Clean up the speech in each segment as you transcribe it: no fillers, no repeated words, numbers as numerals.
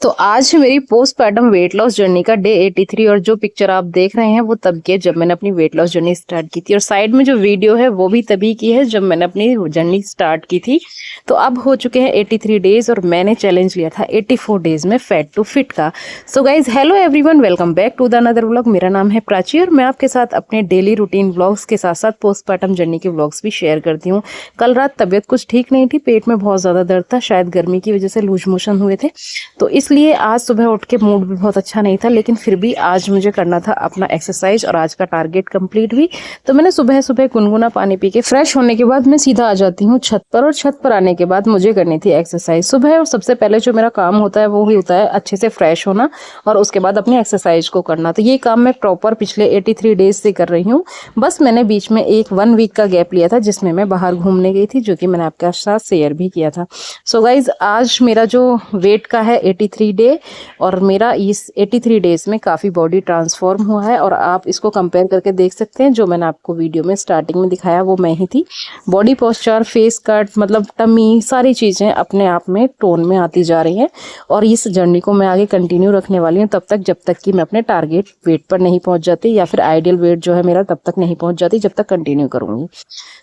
तो आज है मेरी पोस्टपार्टम वेट लॉस जर्नी का डे 83 और जो पिक्चर आप देख रहे हैं वो तब की है जब मैंने अपनी वेट लॉस जर्नी स्टार्ट की थी और साइड में जो वीडियो है वो भी तभी की है जब मैंने अपनी जर्नी स्टार्ट की थी। तो अब हो चुके हैं 83 डेज और मैंने चैलेंज लिया था 84 डेज में फैट टू फिट का। So guys hello everyone, welcome back to the another vlog. मेरा नाम है प्राची और मैं आपके साथ अपने डेली रूटीन व्लॉग्स के साथ साथ पोस्टपार्टम जर्नी के व्लॉग्स भी शेयर करती हूँ। कल रात तबीयत कुछ ठीक नहीं थी, पेट में बहुत ज़्यादा दर्द था, शायद गर्मी की वजह से लूज मोशन हुए थे, तो इसलिए आज सुबह उठ के मूड भी बहुत अच्छा नहीं था। लेकिन फिर भी आज मुझे करना था अपना एक्सरसाइज और आज का टारगेट कंप्लीट भी। तो मैंने सुबह सुबह गुनगुना पानी पी के फ्रेश होने के बाद मैं सीधा आ जाती हूँ छत पर और छत पर आने के बाद मुझे करनी थी एक्सरसाइज सुबह। और सबसे पहले जो मेरा काम होता है वो ही होता है अच्छे से फ्रेश होना और उसके बाद अपनी एक्सरसाइज को करना। तो ये काम मैं प्रॉपर पिछले 83 डेज से कर रही हूँ। बस मैंने बीच में एक 1 वीक का गैप लिया था जिसमें मैं बाहर घूमने गई थी, जो कि मैंने आपके साथ शेयर भी किया था। सो गाइज आज मेरा जो वेट का है 83 डे और मेरा इस 83 डेज में काफ़ी बॉडी ट्रांसफॉर्म हुआ है और आप इसको कंपेयर करके देख सकते हैं। जो मैंने आपको वीडियो में स्टार्टिंग में दिखाया वो मैं ही थी। बॉडी पोस्चर, फेस कट, मतलब टमी, सारी चीज़ें अपने आप में टोन में आती जा रही हैं और इस जर्नी को मैं आगे कंटिन्यू रखने वाली हूँ तब तक जब तक कि मैं अपने टारगेट वेट पर नहीं पहुँच जाती या फिर आइडियल वेट जो है मेरा तब तक नहीं पहुँच जाती जब तक कंटिन्यू करूँगी।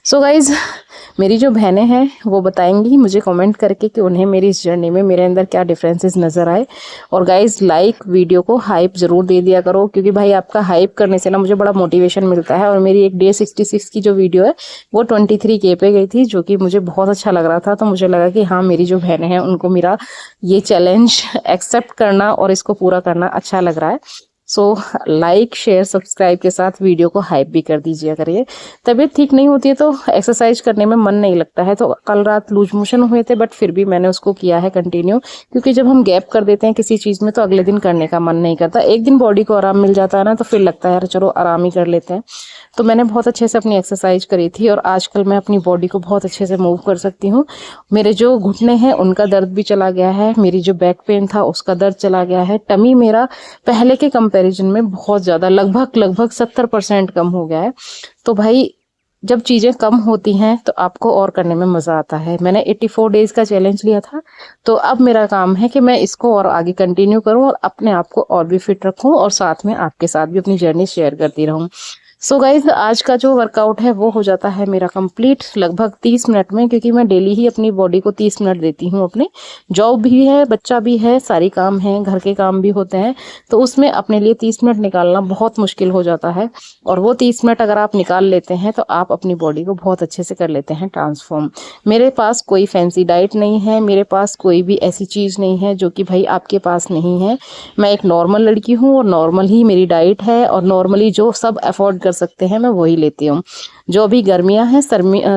सो गाइज मेरी जो बहनें हैं वो बताएंगी मुझे कमेंट करके कि उन्हें मेरी इस जर्नी में मेरे अंदर क्या डिफरेंसेस नज़र आए। और गाइज लाइक वीडियो को हाइप ज़रूर दे दिया करो, क्योंकि भाई आपका हाइप करने से ना मुझे बड़ा मोटिवेशन मिलता है। और मेरी एक डे 66 की जो वीडियो है वो 23K पे गई थी, जो कि मुझे बहुत अच्छा लग रहा था। तो मुझे लगा कि हाँ, मेरी जो बहनें हैं उनको मेरा ये चैलेंज एक्सेप्ट करना और इसको पूरा करना अच्छा लग रहा है। सो लाइक, शेयर, सब्सक्राइब के साथ वीडियो को हाइप भी कर दीजिए करिए। तबीयत ठीक नहीं होती है तो एक्सरसाइज करने में मन नहीं लगता है। तो कल रात लूज मोशन हुए थे बट फिर भी मैंने उसको किया है कंटिन्यू, क्योंकि जब हम गैप कर देते हैं किसी चीज़ में तो अगले दिन करने का मन नहीं करता। एक दिन बॉडी को आराम मिल जाता है ना तो फिर लगता है यार चलो आराम ही कर लेते हैं। तो मैंने बहुत अच्छे से अपनी एक्सरसाइज करी थी और आजकल मैं अपनी बॉडी को बहुत अच्छे से मूव कर सकती हूँ। मेरे जो घुटने हैं उनका दर्द भी चला गया है, मेरी जो बैक पेन था उसका दर्द चला गया है, टमी मेरा पहले के कंपैरिजन में बहुत ज़्यादा लगभग 70% कम हो गया है। तो भाई जब चीज़ें कम होती हैं तो आपको और करने में मज़ा आता है। मैंने 84 डेज़ का चैलेंज लिया था, तो अब मेरा काम है कि मैं इसको और आगे कंटिन्यू करूं और अपने आप को और भी फिट रखूं और साथ में आपके साथ भी अपनी जर्नी शेयर करती रहूं। सो गाइज आज का जो वर्कआउट है वो हो जाता है मेरा कंप्लीट लगभग 30 मिनट में, क्योंकि मैं डेली ही अपनी बॉडी को 30 मिनट देती हूँ। अपने जॉब भी है, बच्चा भी है, सारी काम है, घर के काम भी होते हैं, तो उसमें अपने लिए 30 मिनट निकालना बहुत मुश्किल हो जाता है। और वो 30 मिनट अगर आप निकाल लेते हैं तो आप अपनी बॉडी को बहुत अच्छे से कर लेते हैं ट्रांसफॉर्म। मेरे पास कोई फैंसी डाइट नहीं है, मेरे पास कोई भी ऐसी चीज़ नहीं है जो कि भाई आपके पास नहीं है। मैं एक नॉर्मल लड़की हूँ और नॉर्मल ही मेरी डाइट है और नॉर्मली जो सब अफोर्ड कर सकते हैं मैं वही लेती हूँ। जो अभी गर्मियाँ हैं,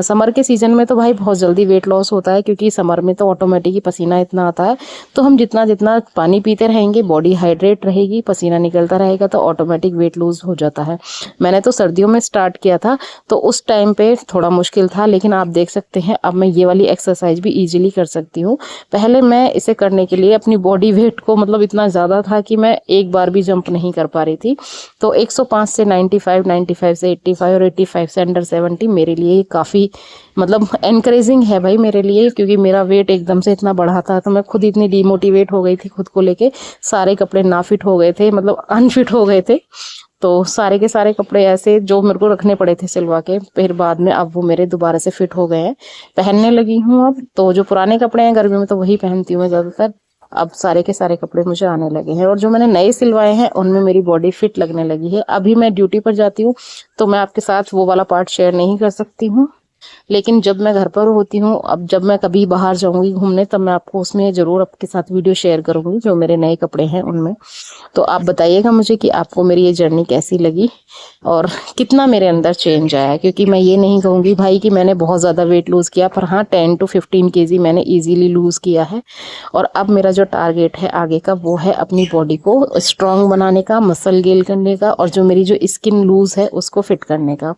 समर के सीज़न में तो भाई बहुत जल्दी वेट लॉस होता है, क्योंकि समर में तो ऑटोमेटिक ही पसीना इतना आता है। तो हम जितना जितना पानी पीते रहेंगे, बॉडी हाइड्रेट रहेगी, पसीना निकलता रहेगा, तो ऑटोमेटिक वेट लूज हो जाता है। मैंने तो सर्दियों में स्टार्ट किया था तो उस टाइम पे थोड़ा मुश्किल था, लेकिन आप देख सकते हैं अब मैं ये वाली एक्सरसाइज भी ईजिली कर सकती हूँ। पहले मैं इसे करने के लिए अपनी बॉडी वेट को मतलब इतना ज़्यादा था कि मैं एक बार भी जंप नहीं कर पा रही थी। तो 105 से 95, 95 से 85 और 85 से अंडर 70 मेरे लिए काफ़ी मतलब एनकरेजिंग है भाई मेरे लिए, क्योंकि मेरा वेट एकदम से इतना बढ़ा था तो मैं खुद इतनी डीमोटिवेट हो गई थी खुद को लेके। सारे कपड़े ना फिट हो गए थे, मतलब अनफिट हो गए थे। तो सारे के सारे कपड़े ऐसे जो मेरे को रखने पड़े थे सिलवा के, फिर बाद में अब वो मेरे दोबारा से फिट हो गए हैं, पहनने लगी हूँ अब। तो जो पुराने कपड़े हैं गर्मी में तो वही पहनती हूँ मैं ज़्यादातर। अब सारे के सारे कपड़े मुझे आने लगे हैं और जो मैंने नए सिलवाए हैं उनमें मेरी बॉडी फिट लगने लगी है। अभी मैं ड्यूटी पर जाती हूँ तो मैं आपके साथ वो वाला पार्ट शेयर नहीं कर सकती हूँ, लेकिन जब मैं घर पर होती हूँ, अब जब मैं कभी बाहर जाऊंगी घूमने तब मैं आपको उसमें ज़रूर आपके साथ वीडियो शेयर करूँगी जो मेरे नए कपड़े हैं उनमें। तो आप बताइएगा मुझे कि आपको मेरी ये जर्नी कैसी लगी और कितना मेरे अंदर चेंज आया, क्योंकि मैं ये नहीं कहूँगी भाई कि मैंने बहुत ज़्यादा वेट लूज़ किया, पर हाँ 10 to 15 kg मैंने ईजीली लूज़ किया है। और अब मेरा जो टारगेट है आगे का वो है अपनी बॉडी को स्ट्रॉन्ग बनाने का, मसल गेन करने का और जो मेरी जो स्किन लूज़ है उसको फिट करने का।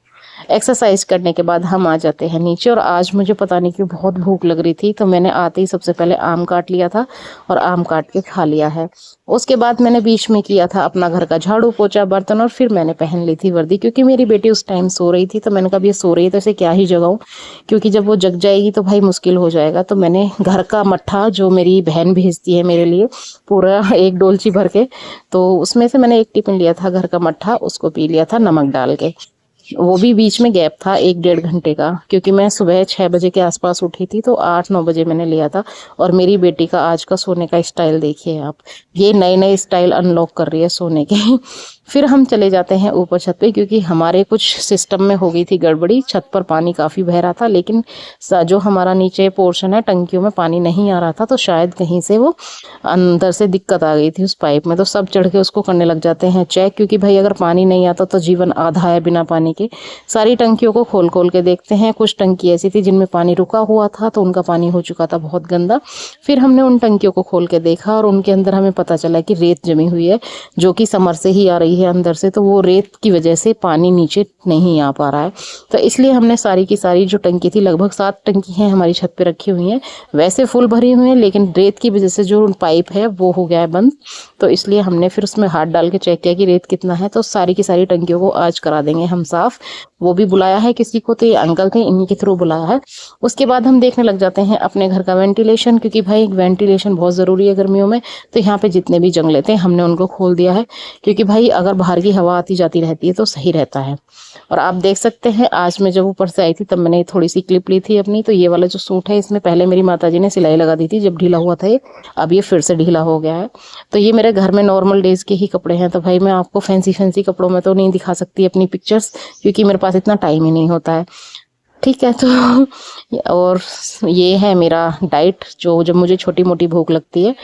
एक्सरसाइज करने के बाद हम आ जाते हैं नीचे। और आज मुझे पता नहीं क्यों बहुत भूख लग रही थी, तो मैंने आते ही सबसे पहले आम काट लिया था और आम काट के खा लिया है। उसके बाद मैंने बीच में किया था अपना घर का झाड़ू पोछा बर्तन, और फिर मैंने पहन ली थी वर्दी, क्योंकि मेरी बेटी उस टाइम सो रही थी। तो मैंने कहा ये सो रही है तो इसे क्या ही जगाऊं, क्योंकि जब वो जग जाएगी तो भाई मुश्किल हो जाएगा। तो मैंने घर का मट्ठा जो मेरी बहन भेजती है मेरे लिए, पूरा एक डोलची भर के, तो उसमें से मैंने एक टिफिन लिया था घर का मट्ठा, उसको पी लिया था नमक डाल के। वो भी बीच में गैप था 1-1.5 घंटे का, क्योंकि मैं सुबह 6 बजे के आसपास उठी थी, तो 8-9 बजे मैंने लिया था। और मेरी बेटी का आज का सोने का स्टाइल देखिए आप, ये नए नए स्टाइल अनलॉक कर रही है सोने के। फिर हम चले जाते हैं ऊपर छत पे, क्योंकि हमारे कुछ सिस्टम में हो गई थी गड़बड़ी। छत पर पानी काफ़ी बह रहा था, लेकिन जो हमारा नीचे पोर्शन है टंकियों में पानी नहीं आ रहा था, तो शायद कहीं से वो अंदर से दिक्कत आ गई थी उस पाइप में। तो सब चढ़ के उसको करने लग जाते हैं चेक, क्योंकि भाई अगर पानी नहीं आता तो जीवन आधा है बिना पानी के। सारी टंकियों को खोल खोल के देखते हैं। कुछ टंकी ऐसी थी जिनमें पानी रुका हुआ था, तो उनका पानी हो चुका था बहुत गंदा। फिर हमने उन टंकियों को खोल के देखा, और उनके अंदर हमें पता चला कि रेत जमी हुई है, जो कि समर से ही आ रही है अंदर से। तो वो रेत की वजह से पानी नीचे नहीं आ पा रहा है। तो इसलिए हमने सारी की सारी जो टंकी थी, लगभग 7 टंकी हैं हमारी छत पे रखी हुई हैं, वैसे फुल भरी हुई हैं, लेकिन रेत की वजह से जो पाइप है वो हो गया है बंद। तो इसलिए हमने फिर उसमें हाथ डाल के चेक किया कि रेत कितना है। तो सारी की सारी टंकियों को आज करा देंगे हम साफ। वो भी बुलाया है किसी को, तो ये अंकल थे, इन्हीं के थ्रू बुलाया है। उसके बाद हम देखने लग जाते हैं अपने घर का वेंटिलेशन, क्योंकि भाई वेंटिलेशन बहुत ज़रूरी है गर्मियों में। तो यहाँ पे जितने भी जंगले थे हमने उनको खोल दिया है, क्योंकि भाई अगर बाहर की हवा आती जाती रहती है तो सही रहता है। और आप देख सकते हैं आज मैं जब ऊपर से आई थी तब मैंने थोड़ी सी क्लिप ली थी अपनी। तो ये वाला जो सूट है, इसमें पहले मेरी माताजी ने सिलाई लगा दी थी जब ढीला हुआ था ये, अब ये फिर से ढीला हो गया है। तो ये मेरे घर में नॉर्मल डेज के ही कपड़े हैं। तो भाई मैं आपको फैंसी फैंसी कपड़ों में तो नहीं दिखा सकती अपनी पिक्चर्स, क्योंकि मेरे पास इतना टाइम ही नहीं होता है। ठीक है, तो और ये है मेरा डाइट, जो जब मुझे छोटी मोटी भूख लगती है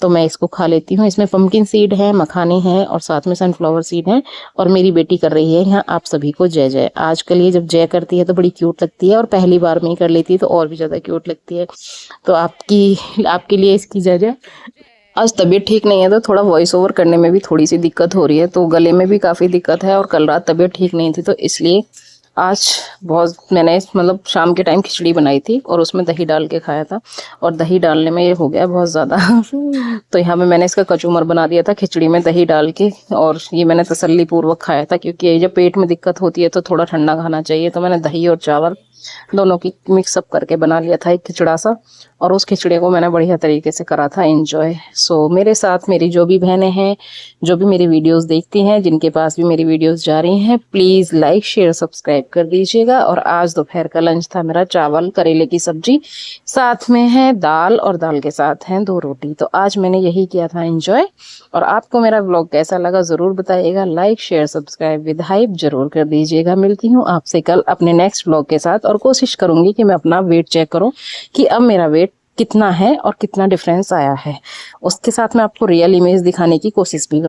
तो मैं इसको खा लेती हूँ। इसमें पम्पकिन सीड है, मखाने हैं, और साथ में सनफ्लावर सीड है। और मेरी बेटी कर रही है यहाँ आप सभी को जय जय। आजकल ये जब जय करती है तो बड़ी क्यूट लगती है, और पहली बार में ही कर लेती है तो और भी ज़्यादा क्यूट लगती है। तो आपके लिए इसकी जय जय। आज तबीयत ठीक नहीं है तो थोड़ा वॉइस ओवर करने में भी थोड़ी सी दिक्कत हो रही है, तो गले में भी काफ़ी दिक्कत है, और कल रात तबीयत ठीक नहीं थी, तो इसलिए आज बहुत मैंने मतलब शाम के टाइम खिचड़ी बनाई थी और उसमें दही डाल के खाया था, और दही डालने में ये हो गया बहुत ज़्यादा। तो यहाँ पे मैंने इसका कचूमर बना दिया था खिचड़ी में दही डाल के, और ये मैंने तसल्ली पूर्वक खाया था, क्योंकि ये जब पेट में दिक्कत होती है तो थोड़ा ठंडा खाना चाहिए। तो मैंने दही और चावल दोनों की मिक्सअप करके बना लिया था एक खिचड़ा सा, और उस खिचड़े को मैंने बढ़िया तरीके से करा था एंजॉय। सो मेरे साथ मेरी जो भी बहनें हैं, जो भी मेरी वीडियोस देखती हैं, जिनके पास भी मेरी वीडियोस जा रही हैं, प्लीज़ लाइक शेयर सब्सक्राइब कर दीजिएगा। और आज दोपहर का लंच था मेरा चावल करेले की सब्जी, साथ में है दाल, और दाल के साथ हैं 2 रोटी। तो आज मैंने यही किया था एंजॉय। और आपको मेरा ब्लॉग कैसा लगा ज़रूर बताइएगा, like share subscribe with hype जरूर कर दीजिएगा। मिलती हूँ आपसे कल अपने नेक्स्ट ब्लॉग के साथ, और कोशिश करूँगी कि मैं अपना वेट चेक करूँ कि अब मेरा वेट कितना है और कितना डिफरेंस आया है। उसके साथ मैं आपको रियल इमेज दिखाने की कोशिश भी